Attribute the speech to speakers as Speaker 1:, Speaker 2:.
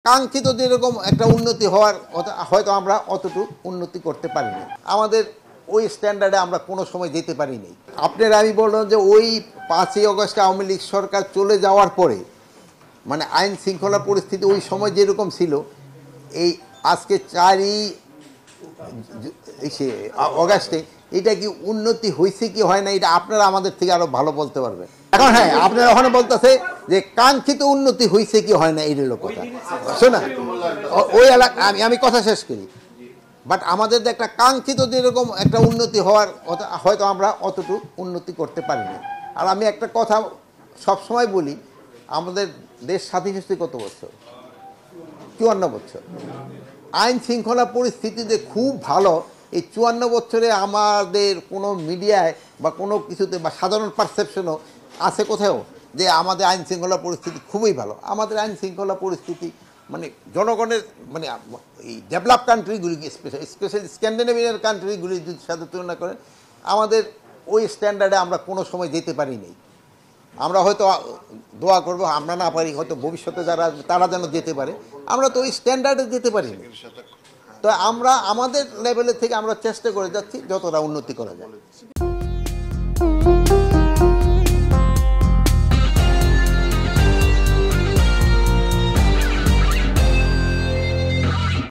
Speaker 1: কাঙ্ক্ষিত যেরকম একটা উন্নতি হওয়ার হয়তো আমরা অতটুকু উন্নতি করতে পারিনি। আমাদের ওই স্ট্যান্ডার্ডে আমরা কোনো সময় যেতে পারিনি। আপনারা আমি বললাম যে ওই 5ই আগস্ট আওয়ামী লীগ সরকার চলে যাওয়ার পরে মানে আইন শৃঙ্খলা পরিস্থিতি ওই সময় যেরকম ছিল, এই আজকে 4ই অগাস্টে এটা কি উন্নতি হয়েছে কি হয় না, এটা আপনারা আমাদের থেকে আরো ভালো বলতে পারবেন। এখন হ্যাঁ, আপনারা ওখানে বলতেছে যে কাঙ্ক্ষিত উন্নতি হয়েছে কি হয় না, এইটার কথা শোনা ওই এলাকা আমি কথা শেষ করি। বাট আমাদের একটা কাঙ্ক্ষিত যেরকম একটা উন্নতি হওয়ার হয়তো আমরা অতটুকু উন্নতি করতে পারিনি। আর আমি একটা কথা সবসময় বলি, আমাদের দেশ স্বাধীন হয়েছে কত বছর? 54 বছর। আইন শৃঙ্খলা পরিস্থিতি যে খুব ভালো, এই 54 বছরে আমাদের কোনো মিডিয়ায় বা কোনো কিছুতে বা সাধারণ পারসেপশনও আছে কোথাও যে আমাদের আইন শৃঙ্খলা পরিস্থিতি খুবই ভালো। আমাদের আইন শৃঙ্খলা পরিস্থিতি মানে জনগণের মানে এই ডেভেলপ কান্ট্রিগুলি স্পেশালি স্ক্যান্ডিনেভিয়ান কান্ট্রিগুলির সাথে তুলনা করেন, আমাদের ওই স্ট্যান্ডার্ডে আমরা কোনো সময় যেতে পারিনি। আমরা হয়তো দোয়া করবো আমরা না পারি, হয়তো ভবিষ্যতে যারা তারা যেন যেতে পারে, আমরা তো ওই স্ট্যান্ডার্ডে যেতে পারিনি। তো আমরা আমাদের লেভেলের থেকে আমরা চেষ্টা করে যাচ্ছি যতটা উন্নতি করা যায়।